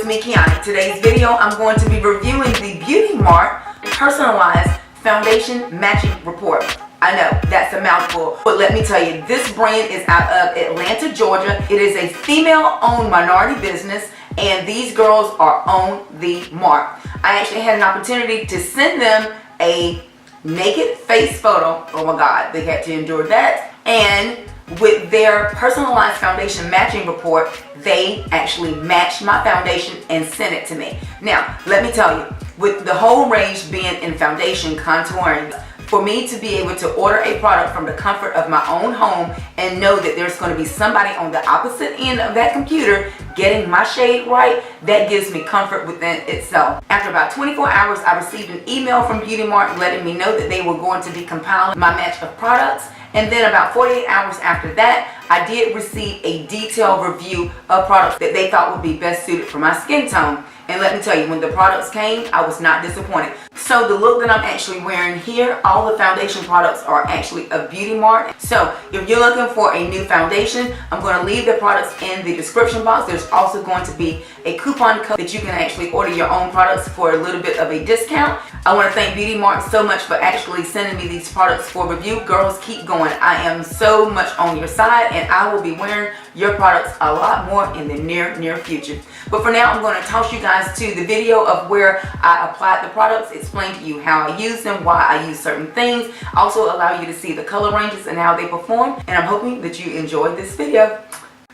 me, Kiani. Today's video, I'm going to be reviewing the Beauty Mark Personalized Foundation Matching Report. I know, that's a mouthful, but let me tell you, this brand is out of Atlanta, Georgia. It is a female-owned minority business, and these girls are on the mark. I actually had an opportunity to send them a naked face photo. Oh my God, they had to endure that. And with their personalized foundation matching report, they actually matched my foundation and sent it to me. Now, let me tell you, with the whole range being in foundation, contouring, for me to be able to order a product from the comfort of my own home and know that there's going to be somebody on the opposite end of that computer getting my shade right, that gives me comfort within itself. After about 24 hours, I received an email from Beauty Mark letting me know that they were going to be compiling my match of products. And then about 48 hours after that, I did receive a detailed review of products that they thought would be best suited for my skin tone. And let me tell you, when the products came, I was not disappointed. So the look that I'm actually wearing here, all the foundation products are actually a Beauty Mark. So if you're looking for a new foundation, I'm going to leave the products in the description box. There's also going to be a coupon code that you can actually order your own products for a little bit of a discount. I want to thank Beauty Mark so much for actually sending me these products for review. Girls, keep going. I am so much on your side, and I will be wearing your products a lot more in the near future. But for now, I'm going to toss you guys to the video of where I applied the products, explain to you how I use them, why I use certain things, also allow you to see the color ranges and how they perform, and I'm hoping that you enjoyed this video.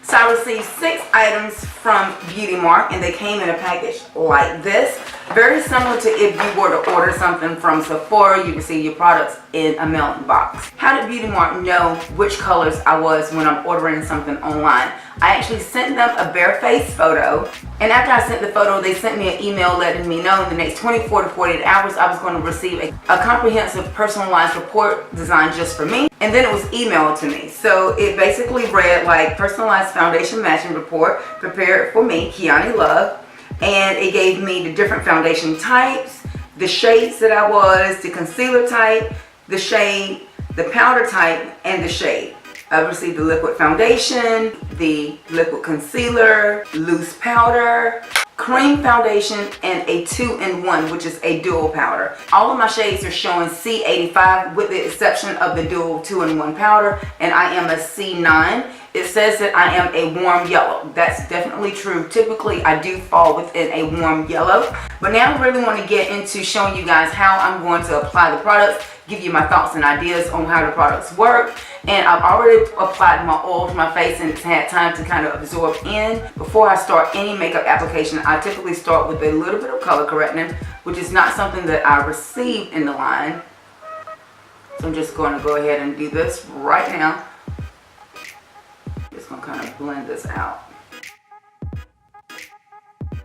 So I received 6 items from Beauty Mark, and they came in a package like this. Very similar to if you were to order something from Sephora, you receive your products in a mailing box. How did Beauty Mark know which colors I was when I'm ordering something online? I actually sent them a bare face photo, and after I sent the photo, they sent me an email letting me know in the next 24 to 48 hours I was going to receive a comprehensive personalized report designed just for me, and then it was emailed to me. So it basically read like personalized foundation matching report prepared for me, Kiani Love, and it gave me the different foundation types, the shades that I was, the concealer type, the shade, the powder type, and the shade. I received the liquid foundation, the liquid concealer, loose powder, cream foundation, and a 2-in-1, which is a dual powder. All of my shades are showing C85 with the exception of the dual 2-in-1 powder, and I am a C9. It says that I am a warm yellow. That's definitely true. Typically, I do fall within a warm yellow. But now I really want to get into showing you guys how I'm going to apply the products, give you my thoughts and ideas on how the products work. And I've already applied my oil to my face, and it's had time to kind of absorb in. Before I start any makeup application, I typically start with a little bit of color correcting, which is not something that I received in the line. So I'm just going to go ahead and do this right now. Just going to kind of blend this out. You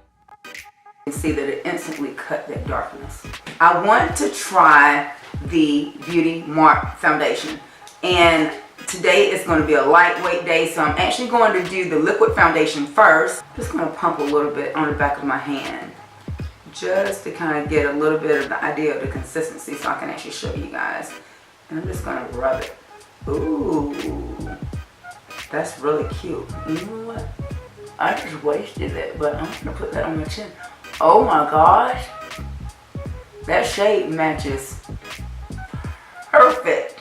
can see that it instantly cut that darkness. I want to try the Beauty Mark foundation, and today is going to be a lightweight day, so I'm actually going to do the liquid foundation first. Just going to pump a little bit on the back of my hand just to kind of get a little bit of the idea of the consistency so I can actually show you guys. And I'm just going to rub it. Ooh, that's really cute. You know what? I just wasted it, but I'm going to put that on my chin. Oh my gosh, that shade matches perfect.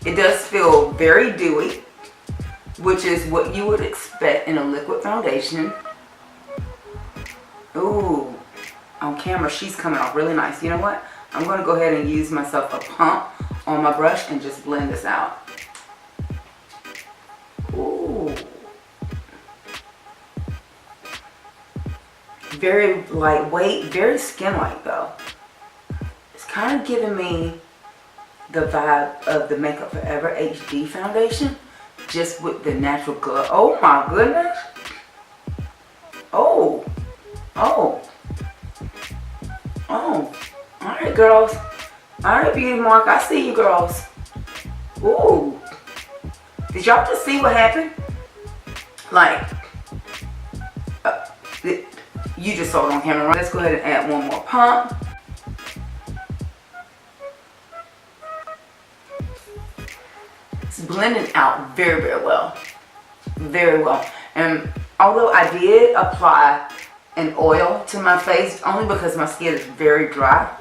It does feel very dewy, which is what you would expect in a liquid foundation. Ooh, on camera she's coming off really nice. You know what? I'm going to go ahead and use myself a pump on my brush and just blend this out. Ooh. Very lightweight, very skin-like though. It's kind of giving me the vibe of the Makeup Forever HD foundation, just with the natural glow. Oh my goodness. Oh. Alright, girls. Alright, Beauty Mark, I see you, girls. Ooh. Did y'all just see what happened? Like, you just saw it on camera. Let's go ahead and add one more pump. It's blending out very well. Very well. And although I did apply an oil to my face, only because my skin is very dry.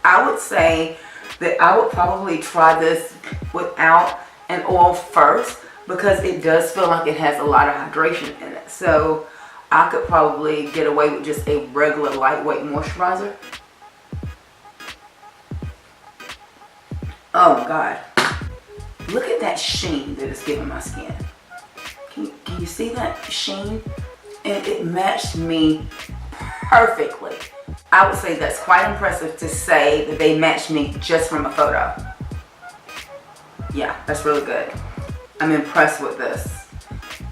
I would say that I would probably try this without an oil first, because it does feel like it has a lot of hydration in it. So I could probably get away with just a regular lightweight moisturizer. Oh my God. Look at that sheen that it's giving my skin. Can you see that sheen? And it matched me perfectly. I would say that's quite impressive to say that they matched me just from a photo. Yeah, that's really good. I'm impressed with this.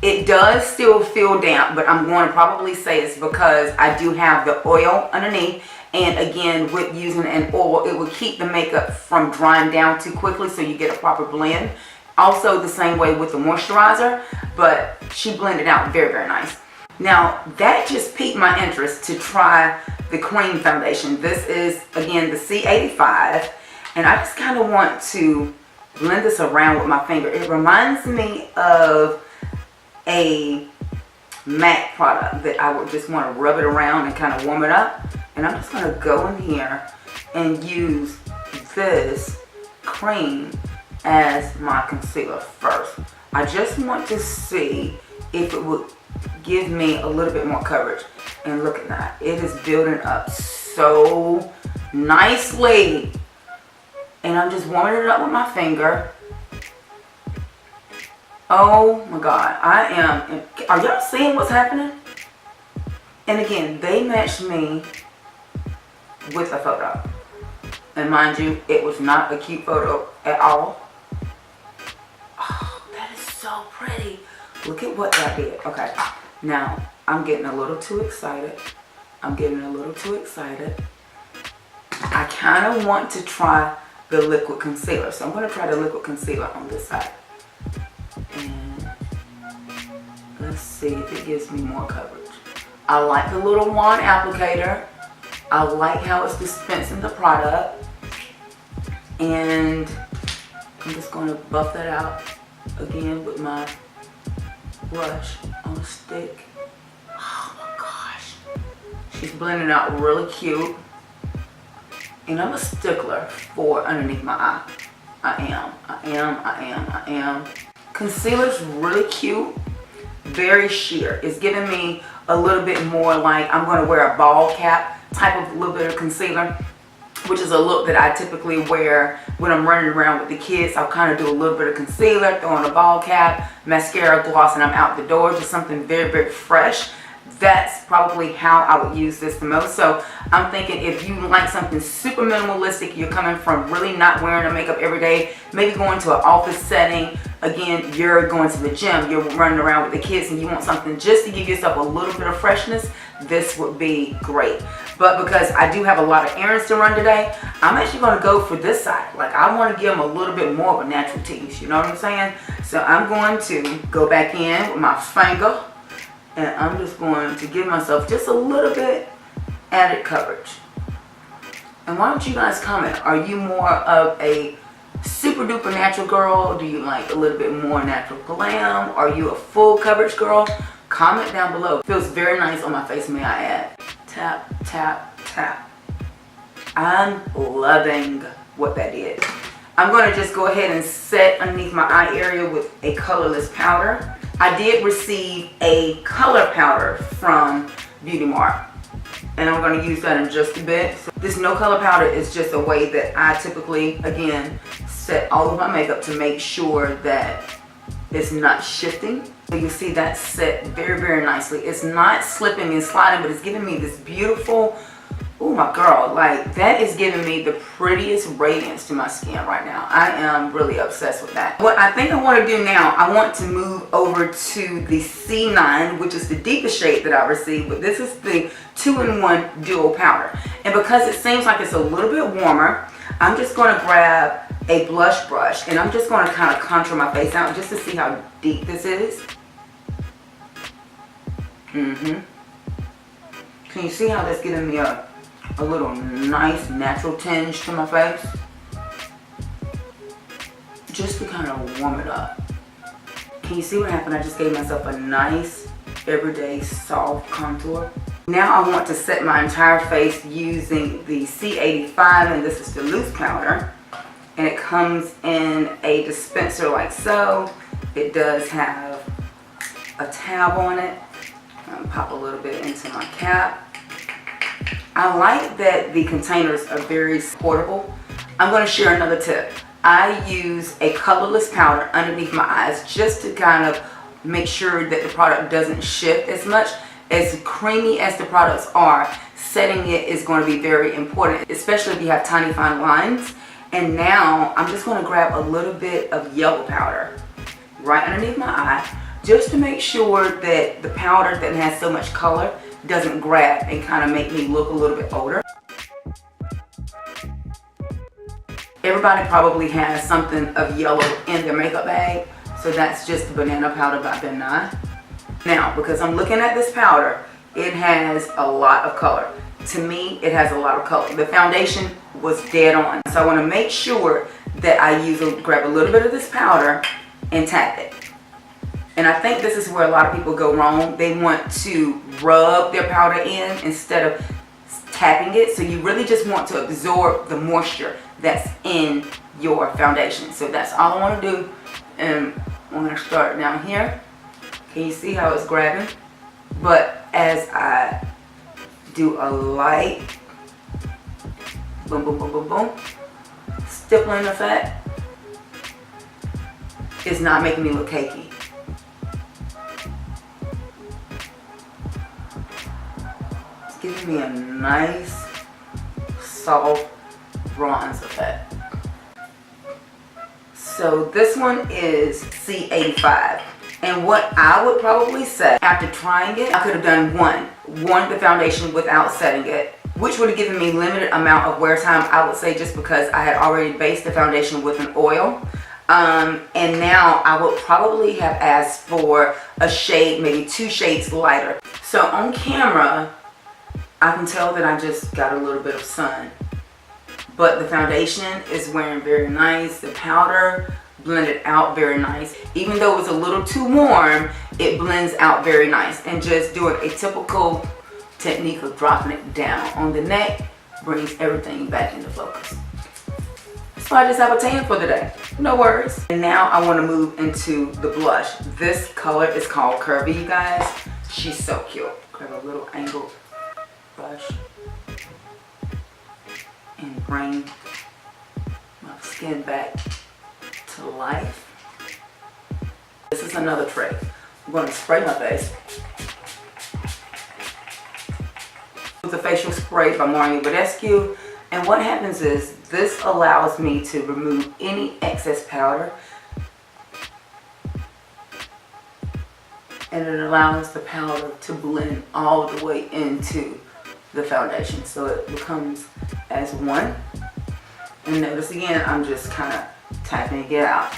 It does still feel damp, but I'm going to probably say it's because I do have the oil underneath. And again, with using an oil, it will keep the makeup from drying down too quickly, so you get a proper blend. Also the same way with the moisturizer, but she blended out very, very nice. Now that just piqued my interest to try the cream foundation. This is again the C85, and I just kind of want to blend this around with my finger. It reminds me of a MAC product that I would just want to rub it around and kind of warm it up. And I'm just going to go in here and use this cream as my concealer first. I just want to see if it would give me a little bit more coverage. And look at that. It is building up so nicely. And I'm just warming it up with my finger. Oh my God. Are y'all seeing what's happening? And again, they matched me with a photo. And mind you, it was not a cute photo at all. Oh, that is so pretty. Look at what that did. Okay, now I'm getting a little too excited. I kind of want to try the liquid concealer. So I'm going to try the liquid concealer on this side. And let's see if it gives me more coverage. I like the little wand applicator. I like how it's dispensing the product. And I'm just going to buff that out again with my brush on a stick. Oh my gosh. She's blending out really cute. And I'm a stickler for underneath my eye. I am. Concealer's really cute. Very sheer. It's giving me a little bit more like I'm going to wear a ball cap type of little bit of concealer, which is a look that I typically wear when I'm running around with the kids. I'll kind of do a little bit of concealer, throw on a ball cap, mascara, gloss, and I'm out the door. Just something very, very fresh. That's probably how I would use this the most. So I'm thinking if you like something super minimalistic, you're coming from really not wearing a makeup every day, maybe going to an office setting, again, you're going to the gym, you're running around with the kids, and you want something just to give yourself a little bit of freshness, this would be great. But because I do have a lot of errands to run today, I'm actually going to go for this side. Like, I want to give them a little bit more of a natural tease, you know what I'm saying? So I'm going to go back in with my finger, and I'm just going to give myself just a little bit added coverage. And why don't you guys comment? Are you more of a super duper natural girl? Do you like a little bit more natural glam? Are you a full coverage girl? Comment down below. It feels very nice on my face, may I add. Tap, tap, tap. I'm loving what that did. I'm going to just go ahead and set underneath my eye area with a colorless powder. I did receive a color powder from Beauty Mart, and I'm going to use that in just a bit. So this no color powder is just a way that I typically, again, set all of my makeup to make sure that it's not shifting. So you see that set very, very nicely. It's not slipping and sliding, but it's giving me this beautiful, oh my girl, like that is giving me the prettiest radiance to my skin right now. I am really obsessed with that. What I think I want to do now, I want to move over to the C9, which is the deepest shade that I received, but this is the 2-in-1 dual powder. And because it seems like it's a little bit warmer, I'm just going to grab a blush brush and I'm just going to kind of contour my face out just to see how deep this is. Can you see how that's giving me a little nice natural tinge to my face? Just to kind of warm it up. Can you see what happened? I just gave myself a nice, everyday, soft contour. Now I want to set my entire face using the C85, and this is the loose powder. And it comes in a dispenser like so. It does have a tab on it. I'll pop a little bit into my cap. I like that the containers are very portable. I'm going to share another tip. I use a colorless powder underneath my eyes just to kind of make sure that the product doesn't shift as much. As creamy as the products are, setting it is going to be very important, especially if you have tiny fine lines. And now I'm just going to grab a little bit of yellow powder right underneath my eye, just to make sure that the powder that has so much color doesn't grab and kind of make me look a little bit older. Everybody probably has something of yellow in their makeup bag, so that's just the Banana Powder by Ben Nye. Now, because I'm looking at this powder, it has a lot of color. To me, it has a lot of color. The foundation was dead on. So I want to make sure that I grab a little bit of this powder and tap it. And I think this is where a lot of people go wrong. They want to rub their powder in instead of tapping it. So you really just want to absorb the moisture that's in your foundation. So that's all I want to do. And I'm going to start down here. Can you see how it's grabbing? But as I do a light boom, boom, boom, boom, boom, stippling effect, it's not making me look cakey. It's giving me a nice, soft bronze effect. So this one is C85. And what I would probably say, after trying it, I could have done one the foundation without setting it, which would have given me limited amount of wear time, I would say, just because I had already based the foundation with an oil. And now I would probably have asked for a shade, maybe 2 shades lighter. So on camera, I can tell that I just got a little bit of sun. But the foundation is wearing very nice. The powder blended out very nice. Even though it's a little too warm, it blends out very nice. And just doing a typical technique of dropping it down on the neck brings everything back into focus. So I just have a tan for the day. No worries. And now I want to move into the blush. This color is called Curvy, you guys. She's so cute. Grab a little angled brush and bring my skin back to life. This is another trick. I'm going to spray my face with a facial spray by Mario Badescu. And what happens is this allows me to remove any excess powder, and it allows the powder to blend all the way into the foundation, so it becomes as one. And notice again, I'm just kind of tapping it out,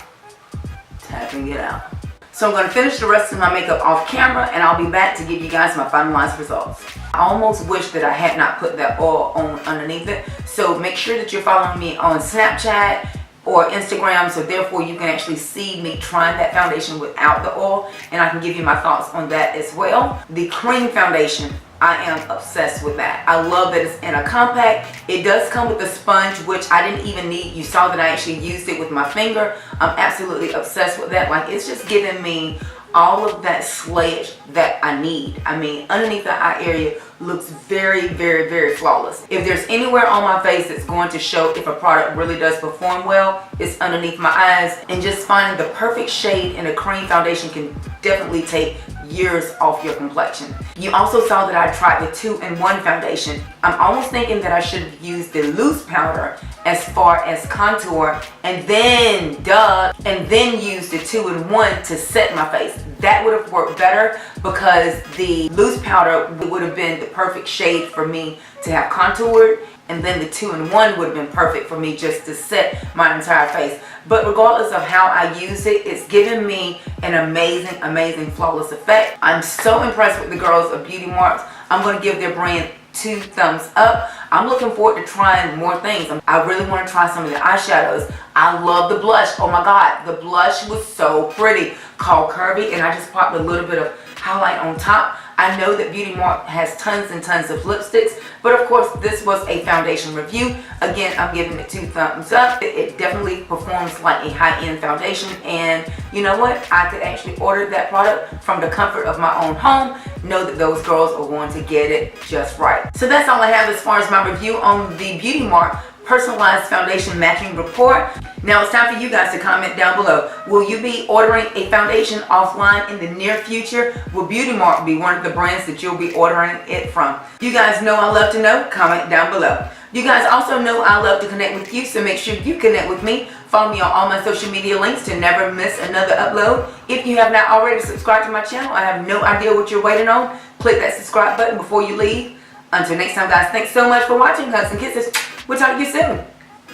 tapping it out. So I'm going to finish the rest of my makeup off camera, and I'll be back to give you guys my finalized results. I almost wish that I had not put that oil on underneath it. So make sure that you're following me on Snapchat or Instagram, so therefore you can actually see me trying that foundation without the oil, and I can give you my thoughts on that as well. The cream foundation, I am obsessed with that. I love that it's in a compact. It does come with a sponge, which I didn't even need. You saw that I actually used it with my finger. I'm absolutely obsessed with that. Like, it's just giving me all of that slayage that I need. I mean, underneath the eye area looks very, very, very flawless. If there's anywhere on my face that's going to show if a product really does perform well, it's underneath my eyes. And just finding the perfect shade in a cream foundation can definitely take years off your complexion. You also saw that I tried the 2-in-1 foundation. I'm almost thinking that I should have used the loose powder as far as contour, and then use the 2-in-1 to set my face. That would have worked better, because the loose powder would have been the perfect shade for me to have contoured, and then the 2-in-1 would have been perfect for me just to set my entire face. But regardless of how I use it, it's giving me an amazing, amazing flawless effect. I'm so impressed with the girls of Beauty Marks. I'm going to give their brand 2 thumbs up. I'm looking forward to trying more things. I really want to try some of the eyeshadows. I love the blush. Oh my God, the blush was so pretty. Called Curvy, and I just popped a little bit of highlight on top. I know that Beauty Mark has tons and tons of lipsticks, but of course this was a foundation review. Again, I'm giving it 2 thumbs up. It definitely performs like a high-end foundation, and you know what? I could actually order that product from the comfort of my own home. Know that those girls are going to get it just right. So that's all I have as far as my review on the Beauty Mark Personalized Foundation Matching Report. Now it's time for you guys to comment down below. Will you be ordering a foundation offline in the near future? Will Beauty Mark be one of the brands that you'll be ordering it from? You guys know I love to know. Comment down below. You guys also know I love to connect with you, so make sure you connect with me. Follow me on all my social media links to never miss another upload. If you have not already subscribed to my channel, I have no idea what you're waiting on. Click that subscribe button before you leave. Until next time, guys, thanks so much for watching. Hugs and kisses. We'll talk to you soon.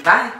Bye.